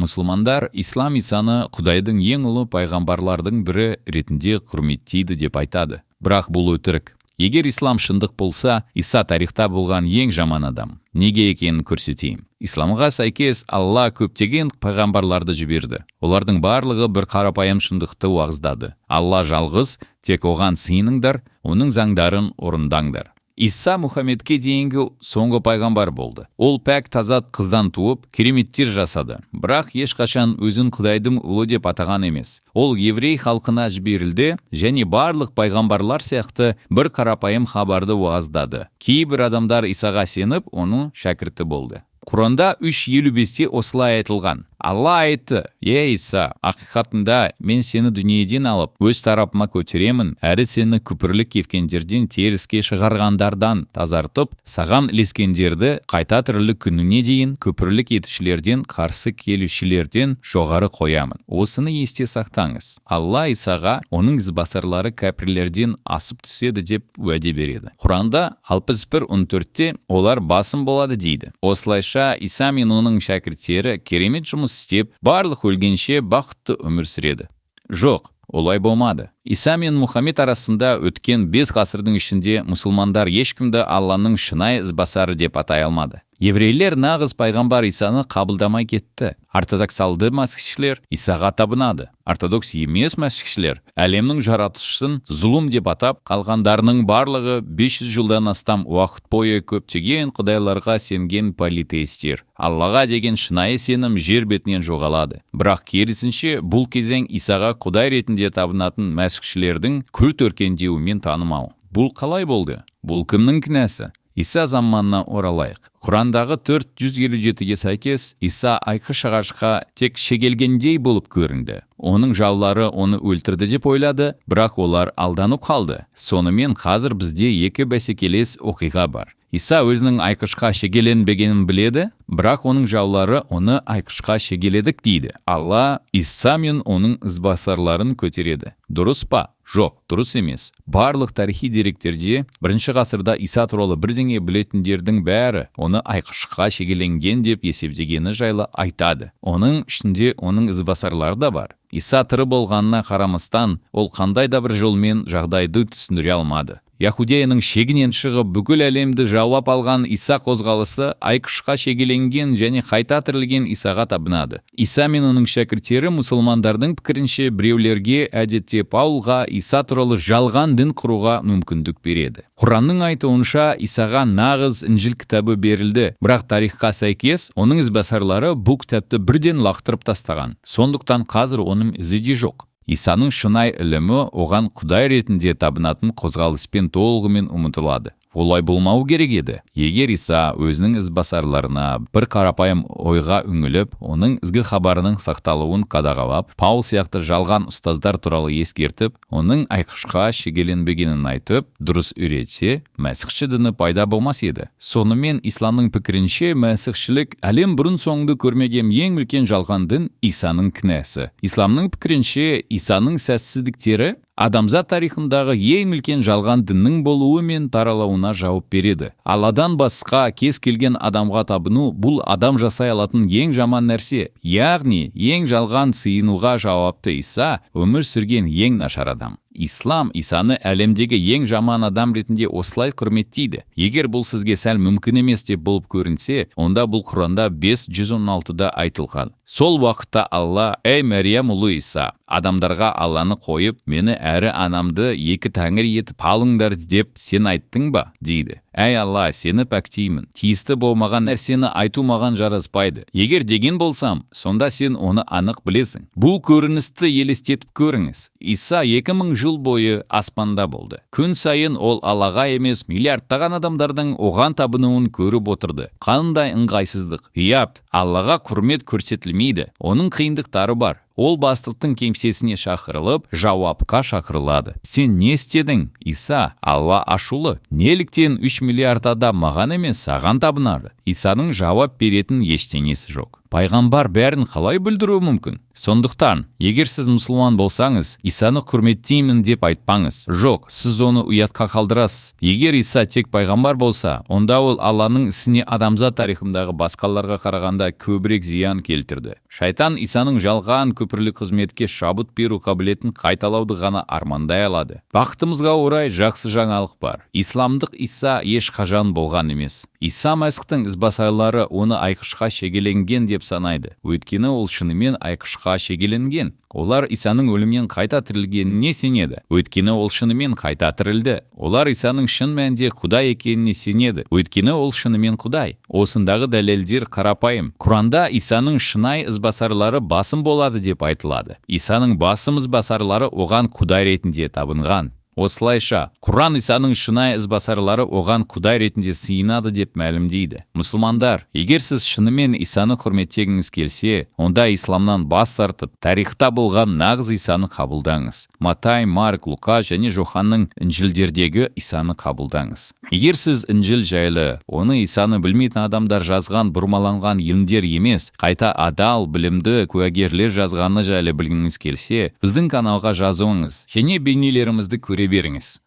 мұсылмандар ислам Исаны Құдайдың ең ұлы пайғамбарлардың бірі ретінде құрметтейді деп айтады. Бірақ бұл өтірік. Егер ислам шындық болса, Иса тарихта болған ең жаман адам. Неге екенін көрсетейін. Исламға сәйкес Алла көптеген пайғамбарларды жіберді. Олардың барлығы бір қарапайым шындықты уағыздады. Алла жалғыз, тек оған сыйыныңдар, оның заңдарын орындаңдар. Иса Мұхаммедке дейінгі соңғы пайғамбар болды. Ол пәк тазат қыздан туып, кереметтер жасады. Бірақ ешқашан өзін Құдайдың ұлы деп атаған емес. Ол еврей халқына жіберілді және барлық пайғамбарлар сияқты бір қарапайым хабарды уағыздады. Кейбір адамдар Исаға сеніп, оның шәкірті болды. Құранда 3:55-те осылай айтылған. Алла айтты: Иса, ақиқатында мен сені дүниеден алып, өз тарапыма көтеремін, әрі сені күпірлік еткендерден теріске шығарғандардан тазартып, саған ілескендерді қайта тірілік күніне дейін күпірлік етушілерден, қарсы келушілерден жоғары қоямын. Осыны есте сақтаңыз. Алла Исаға оның ізбасарлары кәпірлерден асып түседі деп уәде береді. Құранда 61:14-те олар басым болады дейді. Осылайша Иса мен оның шәкірттері керемет жұмыс істеп, барлық өлгенше бақытты өмір сүреді. Жоқ, олай болмады. Иса мен Мұхаммед арасында өткен 5 ғасырдың ішінде мұсылмандар ешкімді Алланың шынайы ізбасары деп атай алмады. Еврейлер нағыз пайғамбар Исаны қабылдамай кетті. Ортодоксалды мәсіхшілер Исаға табынады. Ортодокс емес мәсіхшілер әлемнің жаратушысын зұлым деп атап, қалғандарының барлығы 500 жылдан астам уақыт бойы көптеген құдайларға сенген политеистер. Аллаға деген шынайы сенім жер бетінен жоғалады. Бірақ керісінше бұл кезең Исаға Құдай ретінде табынатын мәсіхшілердің күлт өркендеуімен танымау. Бұл қалай болды? Бұл кімнің кінәсі? Иса заманына оралайық. Құрандағы 4:157-ге сәйкес Иса айқыш-ағашқа тек шегелгендей болып көрінді. Оның жаулары оны өлтірді деп ойлады, бірақ олар алданып қалды. Сонымен қазір бізде екі бәсекелес оқиға бар. Иса өзінің айқышқа шегеленбегенін біледі, бірақ оның жаулары оны айқышқа шегеледік дейді. Алла Иса мен оның ізбасарларын көтереді. Дұрыс па? Жоқ, дұрыс емес. Барлық тарихи деректерде 1 ғасырда Иса туралы бірдеңе білетіндердің бәрі оны айқышқа шегеленген деп есептегені жайлы айтады. Оның ішінде оның ізбасарлары да бар. Иса тірі болғанына қарамастан, ол қандай да бір жолмен жағдайды түсіндіре алмады. Яхудеяның шегінен шығып бүкіл әлемді жаулап алған Иса қозғалысы айқышқа шегеленген және қайта тірілген Исаға табынады. Иса мен оның шәкірттері мұсылмандардың пікірінше біреулерге, әдетте Паулға, Иса туралы жалған дін құруға мүмкіндік береді. Құранның айтуынша Исаға нағыз Інжіл кітабы берілді, бірақ тарихқа сәйкес оның ізбасарлары бұл кітапты бірден лақтырып тастаған. Сондықтан қазір оның ізі де жоқ. Исаның шынайы ілімі оған Құдай ретінде табынатын қозғалыспен толығымен ұмытылады. Олай болмау керек еді. Егер Иса өзінің ізбасарларына бір қарапайым ойға үңіліп, оның ізгі хабарының сақталуын қадағалап, Паул сияқты жалған ұстаздар туралы ескертіп, оның айқышқа шегеленбегенін айтып, дұрыс үйретсе, мәсіхші діні пайда болмас еді. Сонымен исламның пікірінше мәсіхшілік әлем бұрын соңды көрмеген ең үлкен жалған дін Исаның кінәсі. Исламның пікірінше Исаның сәтсіздіктері адамзат тарихындағы ең үлкен жалған діннің болуы мен таралуына жауап береді. Алладан басқа кез келген адамға табыну бұл адам жасай алатын ең жаман нәрсе. Яғни, ең жалған сыйынуға жауапты Иса өмір сүрген ең нашар адам. Ислам Исаны әлемдегі ең жаман адам ретінде осылай құрметтейді. Егер бұл сізге сәл мүмкін емес деп болып көрінсе, онда бұл Құранда 5:116-да айтылған. Сол уақытта Алла: «Эй Мәриям ұлы Иса, адамдарға Алланы қойып, мені әрі анамды екі тәңір етіп алыңдар деп сен айттың ба?» дейді. Әй Алла, сені пәктеймін. Тиісті болмаған нәрсені айту маған жараспайды. Егер деген болсам, сонда сен оны анық білесің. Бұл көріністі елестетіп көріңіз. Иса 2000 жыл бойы аспанда болды. Күн сайын ол Аллаға емес миллиардтаған адамдардың оған табынуын көріп отырды. Қандай ыңғайсыздық. Ұят, Аллаға құрмет көрсетілмейді. Оның қиындықтары бар. Ол бастықтың кеңсесіне шақырылып, жауапқа шақырылады. Сен не істедің? Иса, Алла ашулы. Неліктен 3 миллиард адам маған емес саған табынады? Исаның жауап беретін ештеңесі жоқ. Пайғамбар бәрін қалай білдіруі мүмкін? Сондықтан, егер сіз мұсылман болсаңыз, Исаны құрметтеймін деп айтпаңыз. Жоқ, сіз оны ұятқа қалдырасыз. Егер Иса тек пайғамбар болса, онда ол Алланың ісіне адамзат тарихындағы басқаларға қарағанда көбірек зиян келтірді. Шайтан Исаның жалған көпірлік қызметке шабыт беру қабілетін қайталауды ғана армандай алады. Бақытымызға орай жақсы жаңалық бар. Исламдық Иса ешқашан болған емес. Иса Мәсіхтің ізбасарлары оны айқышқа шегеленген деп санайды. Өйткені ол шынымен айқышқа шегеленген. Олар Исаның өлімнен қайта тірілгеніне сенеді. Өйткені ол шынымен қайта тірілді. Олар Исаның шын мәнінде Құдай екеніне сенеді. Өйткені ол шынымен Құдай. Осындағы дәлелдер қарапайым. Құранда Исаның шынайы ізбасарлары басым болады деп айтылады. Исаның басым ізбасарлары оған Құдай ретінде табынған. Осылайша, Құран Исаның шынайы ізбасарлары оған Құдай ретінде сыйынады деп мәлімдейді. Мұсылмандар, егер сіз шынымен Исаны құрметтегіңіз келсе, онда исламнан бас тартып, тарихта болған нағыз Исаны қабылдаңыз. Матай, Марк, Луқа және Жоханның Інжілдердегі Исаны қабылдаңыз. Егер сіз Інжіл жайлы, оны Исаны білмейтін адамдар жазған бұрмаланған илімдер емес, қайта адал, білімді куәгерлер жазғаны жайлы білгіңіз келсе, біздің каналға жазуыңыз және бейнелерімізді көре беріңіз.